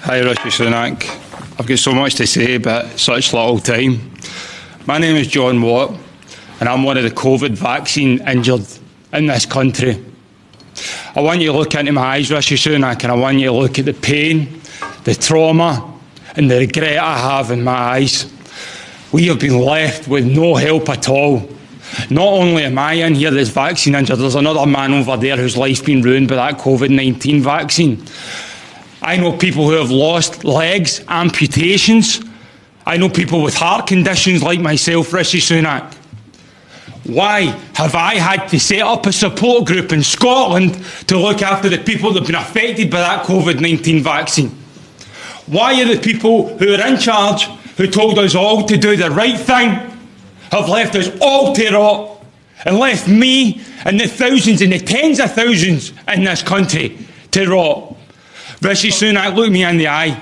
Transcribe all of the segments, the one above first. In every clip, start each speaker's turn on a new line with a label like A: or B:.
A: Hi, Rishi Sunak. I've got so much to say, but such little time. My name is John Watt, and I'm one of the COVID vaccine injured in this country. I want you to look into my eyes, Rishi Sunak, and I want you to look at the pain, the trauma, and the regret I have in my eyes. We have been left with no help at all. Not only am I in here that's vaccine injured, there's another man over there whose life's been ruined by that COVID-19 vaccine. I know people who have lost legs, amputations. I know people with heart conditions like myself, Rishi Sunak. Why have I had to set up a support group in Scotland to look after the people that have been affected by that COVID-19 vaccine? Why are the people who are in charge, who told us all to do the right thing, have left us all to rot and left me and the thousands and the tens of thousands in this country to rot? Rishi Sunak, look me in the eye.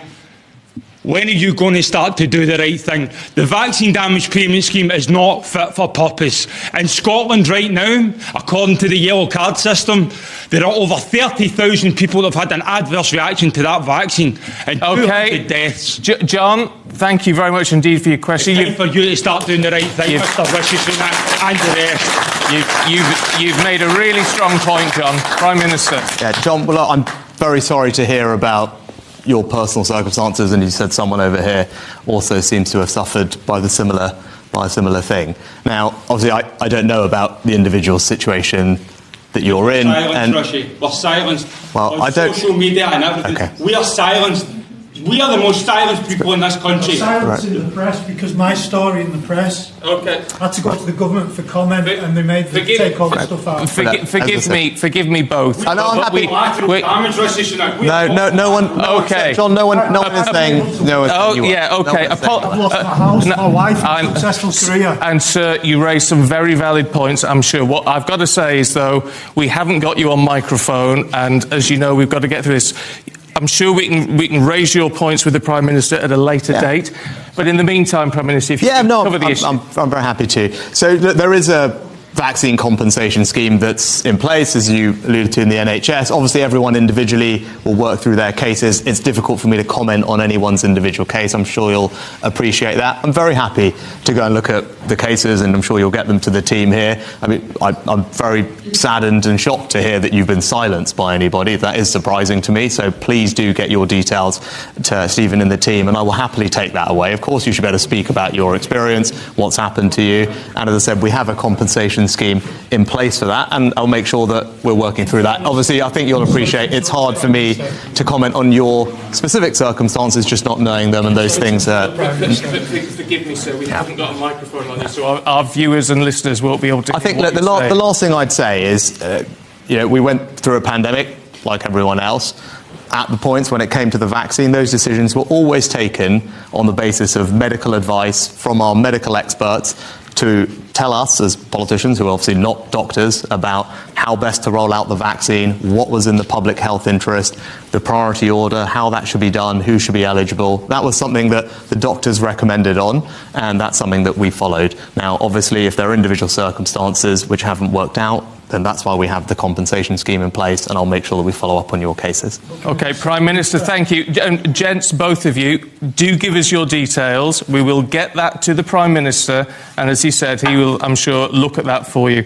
A: When are you going to start to do the right thing? The vaccine damage payment scheme is not fit for purpose. In Scotland right now, according to the yellow card system, there are over 30,000 people that have had an adverse reaction to that vaccine. And 200 deaths.
B: John, thank you very much indeed for your question.
A: It's time for you to start doing the right thing, Mr. Rishi Sunak, and the rest.
B: You've made a really strong point, John. Prime Minister.
C: Yeah, John, well, I'm very sorry to hear about your personal circumstances, and you said someone over here also seems to have suffered by a similar thing. Now, obviously, I don't know about the individual situation that you're in.
A: Rishi. We're silenced.
C: Well,
A: on social media and everything.
C: Okay.
A: We are silenced. We are the most silenced people in this country.
D: Silence in the press because my story in the press had to go to the government for comment, and they made them take all the stuff out.
B: Forgive me both.
C: I know, I'm happy. No one.
B: Okay,
C: John. No one is saying. No one's saying you
B: yeah. Okay.
D: I've lost my house, my wife, and a successful career.
B: And sir, you raised some very valid points, I'm sure. What I've got to say is, though, we haven't got you on microphone, and as you know, we've got to get through this. I'm sure we can raise your points with the Prime Minister at a later date. But in the meantime, Prime Minister, if you can cover the issue.
C: I'm very happy to. So there is a vaccine compensation scheme that's in place, as you alluded to, in the NHS. Obviously, everyone individually will work through their cases. It's difficult for me to comment on anyone's individual case. I'm sure you'll appreciate that. I'm very happy to go and look at the cases, and I'm sure you'll get them to the team here. I mean, I'm very saddened and shocked to hear that you've been silenced by anybody. That is surprising to me. So please do get your details to Stephen and the team, and I will happily take that away. Of course, you should better speak about your experience, what's happened to you. And as I said, we have a compensation scheme in place for that, and I'll make sure that we're working through that. Obviously, I think you'll appreciate it's hard for me to comment on your specific circumstances, just not knowing them, and those things are...
B: Forgive me, sir, we haven't got a microphone on this, so our viewers and listeners won't be able to...
C: I think the last thing I'd say is, we went through a pandemic, like everyone else. At the points when it came to the vaccine, those decisions were always taken on the basis of medical advice from our medical experts to tell us as politicians, who are obviously not doctors, about how best to roll out the vaccine, what was in the public health interest, the priority order, how that should be done, who should be eligible. That was something that the doctors recommended on, and that's something that we followed. Now, obviously, if there are individual circumstances which haven't worked out, then that's why we have the compensation scheme in place, and I'll make sure that we follow up on your cases.
B: OK, Prime Minister, thank you. Gents, both of you, do give us your details. We will get that to the Prime Minister, and as he said, he will, I'm sure, look at that for you.